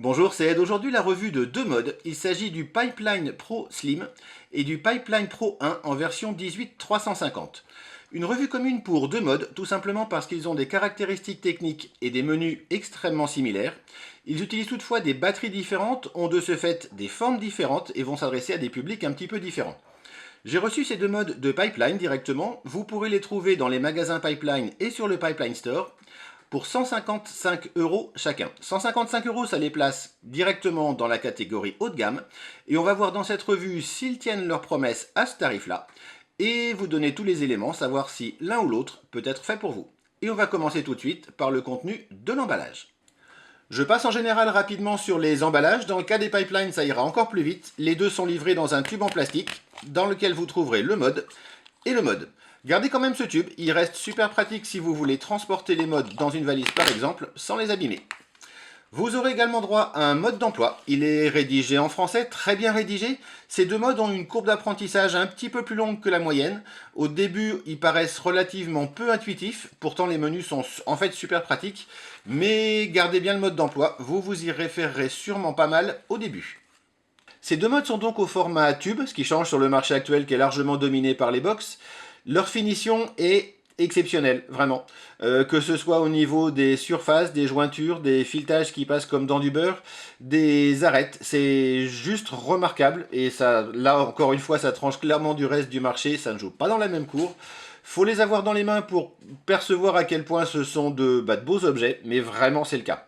Bonjour, c'est Ed. Aujourd'hui la revue de deux modes. Il s'agit du Pipeline Pro Slim et du Pipeline Pro 1 en version 18-350. Une revue commune pour deux modes, tout simplement parce qu'ils ont des caractéristiques techniques et des menus extrêmement similaires. Ils utilisent toutefois des batteries différentes, ont de ce fait des formes différentes et vont s'adresser à des publics un petit peu différents. J'ai reçu ces deux modes de Pipeline directement. Vous pourrez les trouver dans les magasins Pipeline et sur le Pipeline Store pour 155 euros chacun. 155 euros, ça les place directement dans la catégorie haut de gamme. Et on va voir dans cette revue s'ils tiennent leurs promesses à ce tarif-là. Et vous donner tous les éléments, savoir si l'un ou l'autre peut être fait pour vous. Et on va commencer tout de suite par le contenu de l'emballage. Je passe en général rapidement sur les emballages. Dans le cas des pipelines, ça ira encore plus vite. Les deux sont livrés dans un tube en plastique dans lequel vous trouverez le mode et le mode. Gardez quand même ce tube, il reste super pratique si vous voulez transporter les modes dans une valise par exemple, sans les abîmer. Vous aurez également droit à un mode d'emploi. Il est rédigé en français, très bien rédigé. Ces deux modes ont une courbe d'apprentissage un petit peu plus longue que la moyenne. Au début, ils paraissent relativement peu intuitifs. Pourtant, les menus sont en fait super pratiques. Mais gardez bien le mode d'emploi. Vous vous y référerez sûrement pas mal au début. Ces deux modes sont donc au format tube, ce qui change sur le marché actuel qui est largement dominé par les box. Leur finition est exceptionnelle, vraiment. Que ce soit au niveau des surfaces, des jointures, des filetages qui passent comme dans du beurre, des arêtes, c'est juste remarquable. Et ça, là encore une fois, ça tranche clairement du reste du marché, ça ne joue pas dans la même cour. Faut les avoir dans les mains pour percevoir à quel point ce sont de beaux objets, mais vraiment c'est le cas.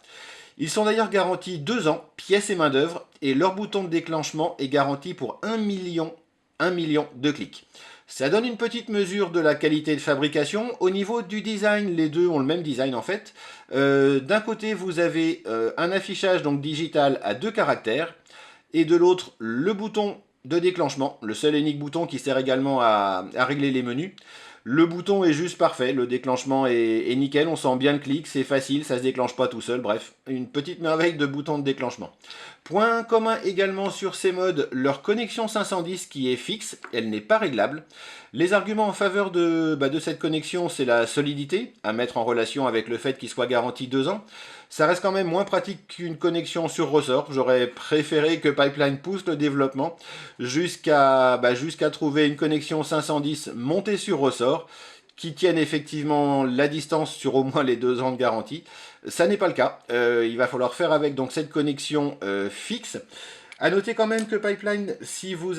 Ils sont d'ailleurs garantis 2 ans, pièces et main d'œuvre, et leur bouton de déclenchement est garanti pour 1 million de clics. Ça donne une petite mesure de la qualité de fabrication. Au niveau du design, les deux ont le même design en fait. D'un côté, vous avez un affichage donc digital à 2 caractères, et de l'autre, le bouton de déclenchement, le seul et unique bouton qui sert également à régler les menus. Le bouton est juste parfait, le déclenchement est nickel, on sent bien le clic, c'est facile, ça se déclenche pas tout seul, bref, une petite merveille de bouton de déclenchement. Point commun également sur ces modes, leur connexion 510 qui est fixe, elle n'est pas réglable. Les arguments en faveur de cette connexion, c'est la solidité, à mettre en relation avec le fait qu'il soit garanti 2 ans. Ça reste quand même moins pratique qu'une connexion sur ressort. J'aurais préféré que Pipeline pousse le développement jusqu'à trouver une connexion 510 montée sur ressort qui tienne effectivement la distance sur au moins les 2 ans de garantie. Ça n'est pas le cas. Il va falloir faire avec donc cette connexion fixe. À noter quand même que Pipeline, si vous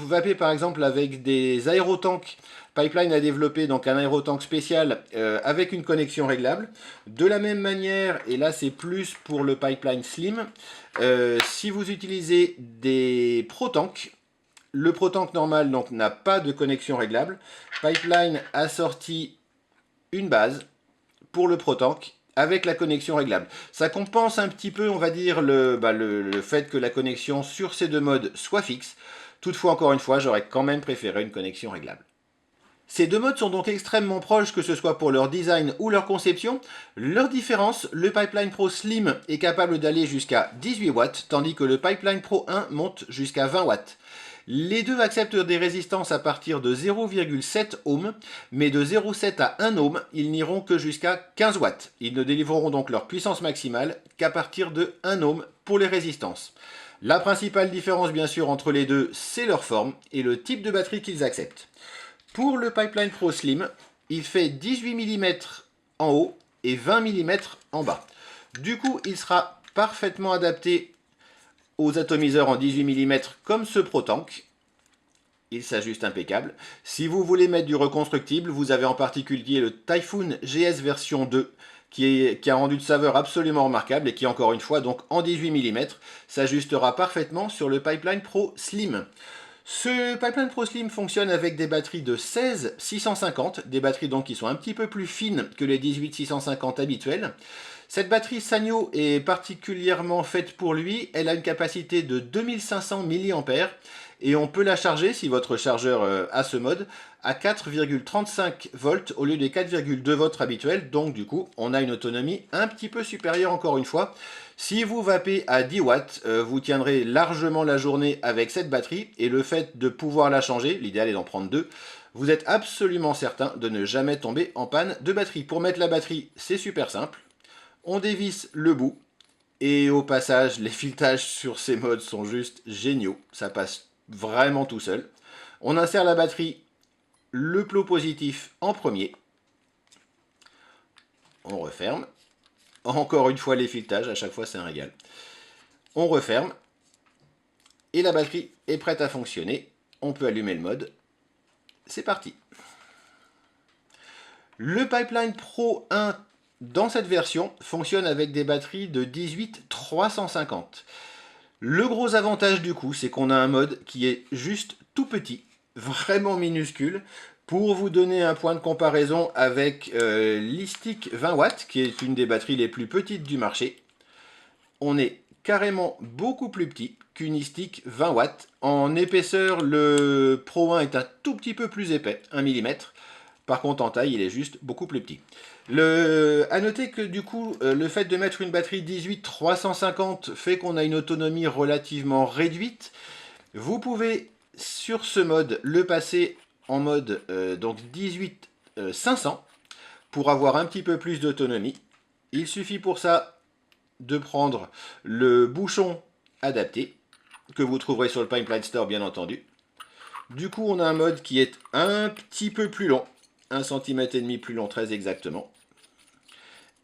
vapez par exemple avec des aérotanks, Pipeline a développé donc un aérotank spécial avec une connexion réglable. De la même manière, et là c'est plus pour le Pipeline Slim, si vous utilisez des ProTank, le ProTank normal donc n'a pas de connexion réglable. Pipeline a sorti une base pour le ProTank avec la connexion réglable. Ça compense un petit peu, on va dire, le fait que la connexion sur ces deux modes soit fixe. Toutefois, encore une fois, j'aurais quand même préféré une connexion réglable. Ces deux modes sont donc extrêmement proches, que ce soit pour leur design ou leur conception. Leur différence, le Pipeline Pro Slim est capable d'aller jusqu'à 18 watts, tandis que le Pipeline Pro 1 monte jusqu'à 20 watts. Les deux acceptent des résistances à partir de 0,7 ohms, mais de 0,7 à 1 ohm, ils n'iront que jusqu'à 15 watts. Ils ne délivreront donc leur puissance maximale qu'à partir de 1 ohm pour les résistances. La principale différence bien sûr entre les deux, c'est leur forme et le type de batterie qu'ils acceptent. Pour le Pipeline Pro Slim, il fait 18 mm en haut et 20 mm en bas. Du coup, il sera parfaitement adapté aux atomiseurs en 18 mm comme ce ProTank. Il s'ajuste impeccable. Si vous voulez mettre du reconstructible, vous avez en particulier le Typhoon GS version 2 qui a rendu de saveur absolument remarquable et qui encore une fois donc en 18 mm s'ajustera parfaitement sur le Pipeline Pro Slim. Ce Pipeline Pro Slim fonctionne avec des batteries de 16 650, des batteries donc qui sont un petit peu plus fines que les 18 650 habituelles. Cette batterie Sanyo est particulièrement faite pour lui, elle a une capacité de 2500 mAh et on peut la charger, si votre chargeur a ce mode, à 4,35 volts au lieu des 4,2 volts habituels, donc du coup on a une autonomie un petit peu supérieure encore une fois. Si vous vapez à 10 watts, vous tiendrez largement la journée avec cette batterie et le fait de pouvoir la changer, l'idéal est d'en prendre deux, vous êtes absolument certain de ne jamais tomber en panne de batterie. Pour mettre la batterie, c'est super simple. On dévisse le bout Et au passage, les filetages sur ces modes sont juste géniaux. Ça passe vraiment tout seul. On insère la batterie, le plot positif en premier. On referme. Encore une fois les filetages, à chaque fois c'est un régal. On referme. Et la batterie est prête à fonctionner. On peut allumer le mode. C'est parti. Le Pipeline Pro 1 dans cette version fonctionne avec des batteries de 18-350. Le gros avantage du coup, c'est qu'on a un mode qui est juste tout petit, vraiment minuscule. Pour vous donner un point de comparaison avec l'e-stick 20 watts, qui est une des batteries les plus petites du marché, on est carrément beaucoup plus petit qu'une e-stick 20 watts. En épaisseur, le Pro 1 est un tout petit peu plus épais, 1 mm. Par contre, en taille, il est juste beaucoup plus petit. À noter que du coup, le fait de mettre une batterie 18-350 fait qu'on a une autonomie relativement réduite. Vous pouvez, sur ce mode, le passer en mode donc 18-500 pour avoir un petit peu plus d'autonomie. Il suffit pour ça de prendre le bouchon adapté, que vous trouverez sur le Pipeline Store bien entendu. Du coup, on a un mode qui est un petit peu plus long, 1,5 cm plus long très exactement.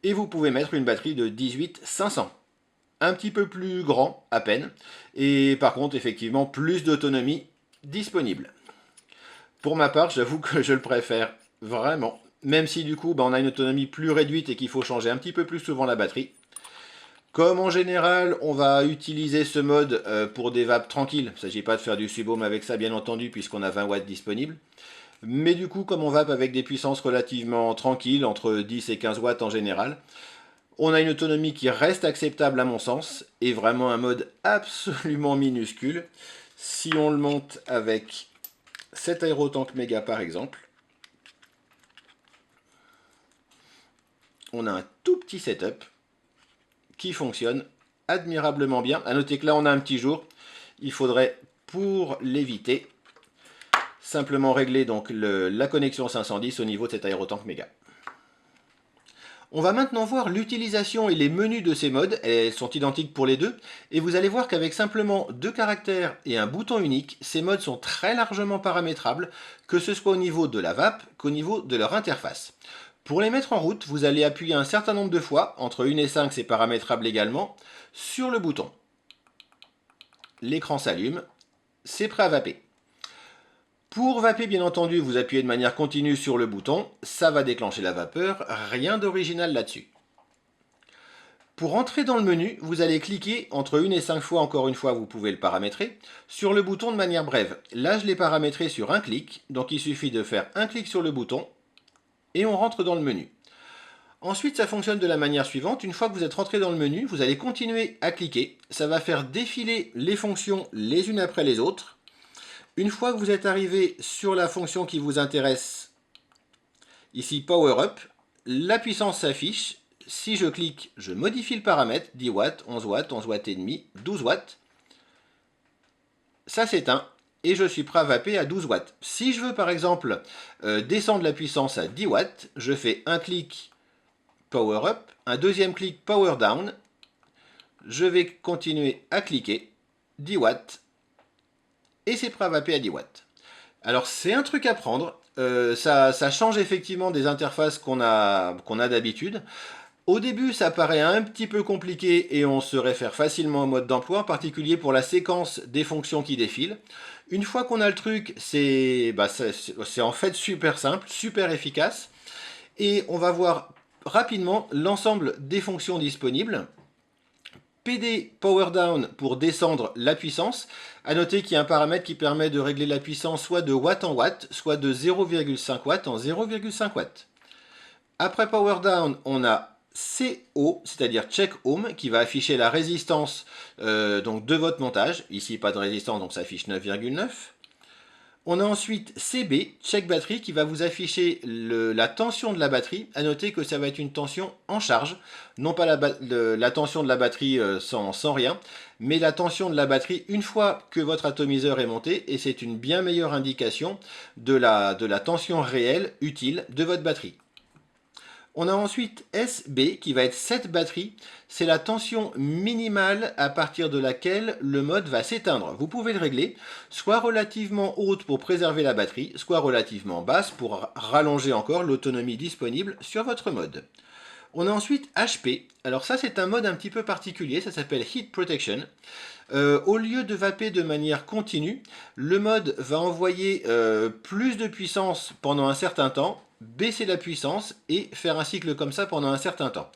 Et vous pouvez mettre une batterie de 18-500. Un petit peu plus grand à peine. Et par contre, effectivement, plus d'autonomie disponible. Pour ma part, j'avoue que je le préfère vraiment. Même si du coup, on a une autonomie plus réduite et qu'il faut changer un petit peu plus souvent la batterie. Comme en général, on va utiliser ce mode pour des vapes tranquilles. Il ne s'agit pas de faire du sub-ohm avec ça, bien entendu, puisqu'on a 20 watts disponibles. Mais du coup, comme on vape avec des puissances relativement tranquilles, entre 10 et 15 watts en général, on a une autonomie qui reste acceptable à mon sens, et vraiment un mode absolument minuscule. Si on le monte avec cet Aerotank Mega par exemple, on a un tout petit setup qui fonctionne admirablement bien. A noter que là on a un petit jour, il faudrait pour l'éviter simplement régler donc la connexion 510 au niveau de cet Aerotank Mega. On va maintenant voir l'utilisation et les menus de ces modes, elles sont identiques pour les deux, et vous allez voir qu'avec simplement 2 caractères et un bouton unique, ces modes sont très largement paramétrables, que ce soit au niveau de la vape qu'au niveau de leur interface. Pour les mettre en route, vous allez appuyer un certain nombre de fois, entre 1 et 5 c'est paramétrable également, sur le bouton. L'écran s'allume, c'est prêt à vaper. Pour vaper, bien entendu, vous appuyez de manière continue sur le bouton, ça va déclencher la vapeur, rien d'original là-dessus. Pour entrer dans le menu, vous allez cliquer entre 1 et 5 fois, encore une fois, vous pouvez le paramétrer, sur le bouton de manière brève. Là, je l'ai paramétré sur un clic, donc il suffit de faire un clic sur le bouton, et on rentre dans le menu. Ensuite, ça fonctionne de la manière suivante. Une fois que vous êtes rentré dans le menu, vous allez continuer à cliquer. Ça va faire défiler les fonctions les unes après les autres. Une fois que vous êtes arrivé sur la fonction qui vous intéresse, ici Power Up, la puissance s'affiche. Si je clique, je modifie le paramètre, 10 watts, 11 watts, 11 watts et demi, 12 watts. Ça s'éteint et je suis prêt à vaper à 12 watts. Si je veux par exemple descendre la puissance à 10 watts, je fais un clic Power Up, un deuxième clic Power Down. Je vais continuer à cliquer, 10 watts, et c'est prêt à vaper à 10 watts. Alors c'est un truc à prendre, ça change effectivement des interfaces qu'on a d'habitude. Au début, ça paraît un petit peu compliqué et on se réfère facilement au mode d'emploi, en particulier pour la séquence des fonctions qui défilent. Une fois qu'on a le truc, c'est en fait super simple, super efficace. Et on va voir rapidement l'ensemble des fonctions disponibles. PD Power Down pour descendre la puissance. A noter qu'il y a un paramètre qui permet de régler la puissance soit de watt en watt, soit de 0,5 watt en 0,5 watt. Après Power Down, on a CO, c'est-à-dire Check Ohm, qui va afficher la résistance donc de votre montage. Ici, pas de résistance, donc ça affiche 9,9. On a ensuite CB, Check Battery, qui va vous afficher la tension de la batterie. A noter que ça va être une tension en charge, non pas la tension de la batterie sans rien, mais la tension de la batterie une fois que votre atomiseur est monté, et c'est une bien meilleure indication de la tension réelle utile de votre batterie. On a ensuite SB qui va être cette batterie. C'est la tension minimale à partir de laquelle le mode va s'éteindre. Vous pouvez le régler, soit relativement haute pour préserver la batterie, soit relativement basse pour rallonger encore l'autonomie disponible sur votre mode. On a ensuite HP. Alors ça c'est un mode un petit peu particulier, ça s'appelle Heat Protection. Au lieu de vaper de manière continue, le mode va envoyer plus de puissance pendant un certain temps, baisser la puissance et faire un cycle comme ça pendant un certain temps.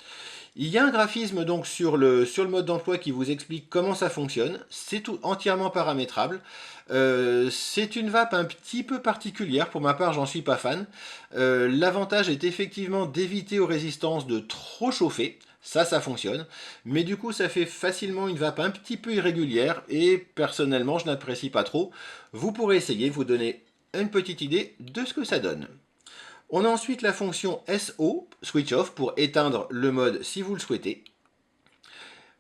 Il y a un graphisme donc sur le mode d'emploi qui vous explique comment ça fonctionne. C'est tout entièrement paramétrable. C'est une vape un petit peu particulière. Pour ma part, j'en suis pas fan. L'avantage est effectivement d'éviter aux résistances de trop chauffer. Ça fonctionne. Mais du coup, ça fait facilement une vape un petit peu irrégulière. Et personnellement, je n'apprécie pas trop. Vous pourrez essayer, vous donner une petite idée de ce que ça donne. On a ensuite la fonction SO, Switch Off, pour éteindre le mode si vous le souhaitez.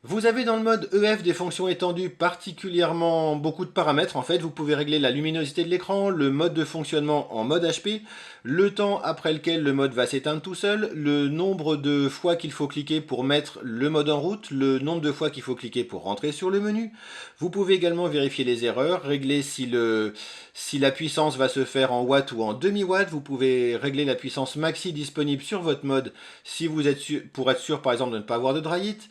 Vous avez dans le mode EF des fonctions étendues, particulièrement beaucoup de paramètres. En fait, vous pouvez régler la luminosité de l'écran, le mode de fonctionnement en mode HP, le temps après lequel le mode va s'éteindre tout seul, le nombre de fois qu'il faut cliquer pour mettre le mode en route, le nombre de fois qu'il faut cliquer pour rentrer sur le menu. Vous pouvez également vérifier les erreurs, régler si la puissance va se faire en watts ou en demi-watts. Vous pouvez régler la puissance maxi disponible sur votre mode si vous êtes sûr, pour être sûr par exemple de ne pas avoir de dry hit.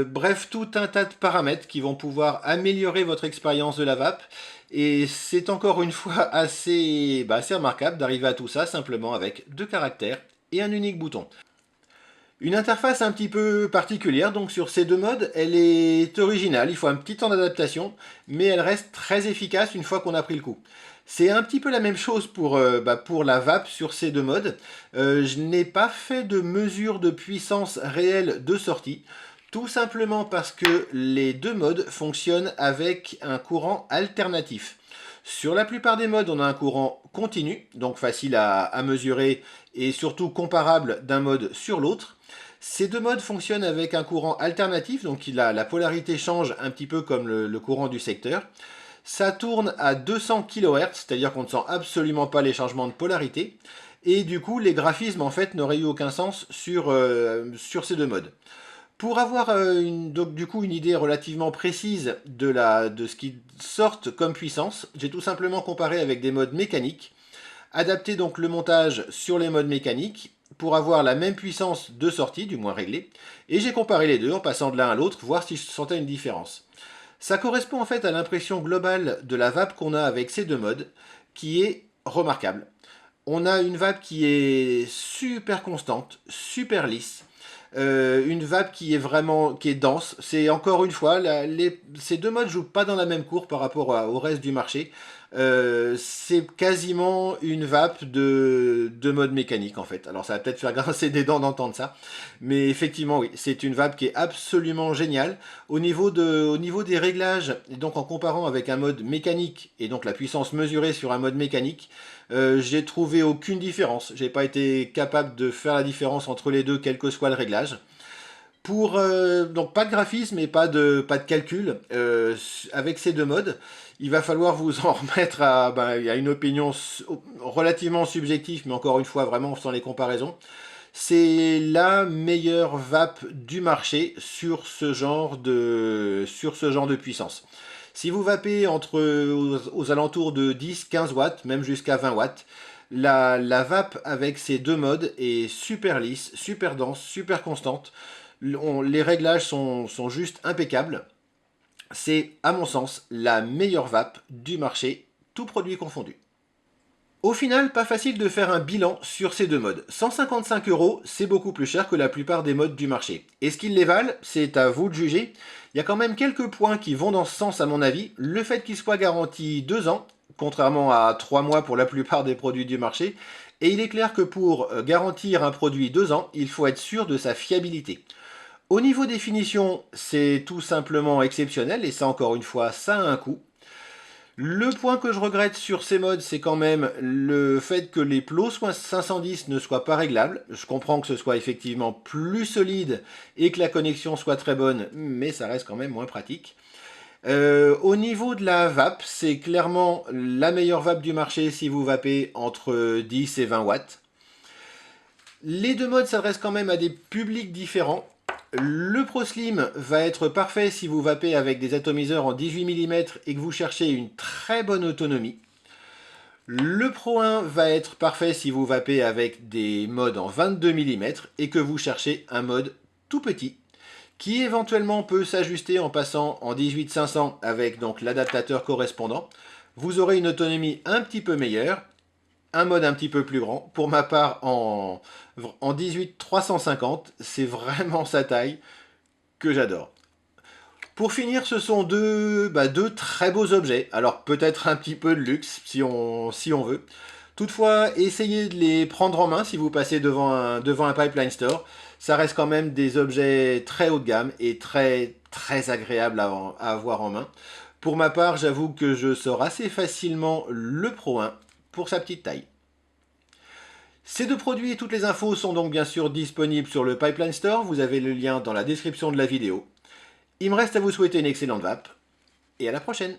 Bref, tout un tas de paramètres qui vont pouvoir améliorer votre expérience de la vape. Et c'est encore une fois assez remarquable d'arriver à tout ça simplement avec 2 caractères et un unique bouton. Une interface un petit peu particulière donc sur ces 2 modes, elle est originale, il faut un petit temps d'adaptation, mais elle reste très efficace une fois qu'on a pris le coup. C'est un petit peu la même chose pour la vape sur ces 2 modes. Je n'ai pas fait de mesure de puissance réelle de sortie. Tout simplement parce que les 2 modes fonctionnent avec un courant alternatif. Sur la plupart des modes, on a un courant continu, donc facile à mesurer et surtout comparable d'un mode sur l'autre. Ces 2 modes fonctionnent avec un courant alternatif, donc la polarité change un petit peu comme le courant du secteur. Ça tourne à 200 kHz, c'est-à-dire qu'on ne sent absolument pas les changements de polarité. Et du coup, les graphismes en fait n'auraient eu aucun sens sur ces 2 modes. Pour avoir une idée relativement précise de ce qui sort comme puissance, j'ai tout simplement comparé avec des modes mécaniques, adapté donc le montage sur les modes mécaniques pour avoir la même puissance de sortie, du moins réglée, et j'ai comparé les deux en passant de l'un à l'autre, voir si je sentais une différence. Ça correspond en fait à l'impression globale de la vape qu'on a avec ces 2 modes, qui est remarquable. On a une vape qui est super constante, super lisse, une vape qui est dense. C'est encore une fois, ces 2 modes jouent pas dans la même cour par rapport au reste du marché. C'est quasiment une vape de mode mécanique en fait. Alors ça va peut-être faire grincer des dents d'entendre ça, mais effectivement oui, c'est une vape qui est absolument géniale. Au niveau des réglages, et donc en comparant avec un mode mécanique et donc la puissance mesurée sur un mode mécanique, j'ai trouvé aucune différence. J'ai pas été capable de faire la différence entre les deux, quel que soit le réglage. Donc pas de graphisme et pas de calcul avec ces 2 modes. Il va falloir vous en remettre à une opinion relativement subjective, mais encore une fois vraiment sans les comparaisons. C'est la meilleure vape du marché sur ce genre de puissance. Si vous vapez aux alentours de 10-15 watts, même jusqu'à 20 watts, la vape avec ces 2 modes est super lisse, super dense, super constante. Les réglages sont juste impeccables. C'est, à mon sens, la meilleure vape du marché, tout produit confondu. Au final, pas facile de faire un bilan sur ces 2 modes. 155 €, c'est beaucoup plus cher que la plupart des modes du marché. Est-ce qu'ils les valent? C'est à vous de juger. Il y a quand même quelques points qui vont dans ce sens à mon avis. Le fait qu'ils soient garantis 2 ans, contrairement à 3 mois pour la plupart des produits du marché. Et il est clair que pour garantir un produit 2 ans, il faut être sûr de sa fiabilité. Au niveau des finitions, c'est tout simplement exceptionnel, et ça encore une fois, ça a un coût. Le point que je regrette sur ces modes, c'est quand même le fait que les plots 510 ne soient pas réglables. Je comprends que ce soit effectivement plus solide et que la connexion soit très bonne, mais ça reste quand même moins pratique. Au niveau de la vape, c'est clairement la meilleure vape du marché si vous vapez entre 10 et 20 watts. Les deux modes s'adressent quand même à des publics différents. Le Pro Slim va être parfait si vous vapez avec des atomiseurs en 18 mm et que vous cherchez une très bonne autonomie. Le Pro 1 va être parfait si vous vapez avec des modes en 22 mm et que vous cherchez un mode tout petit qui éventuellement peut s'ajuster en passant en 18-500 avec donc l'adaptateur correspondant. Vous aurez une autonomie un petit peu meilleure, un mode un petit peu plus grand. Pour ma part, en 18-350, c'est vraiment sa taille que j'adore. Pour finir, ce sont deux très beaux objets. Alors peut-être un petit peu de luxe si on veut. Toutefois, essayez de les prendre en main si vous passez devant un Pipeline Store. Ça reste quand même des objets très haut de gamme et très agréables à avoir en main. Pour ma part, j'avoue que je sors assez facilement le Pro 1 pour sa petite taille. Ces deux produits et toutes les infos sont donc bien sûr disponibles sur le Pipeline Store. Vous avez le lien dans la description de la vidéo. Il me reste à vous souhaiter une excellente vape et à la prochaine.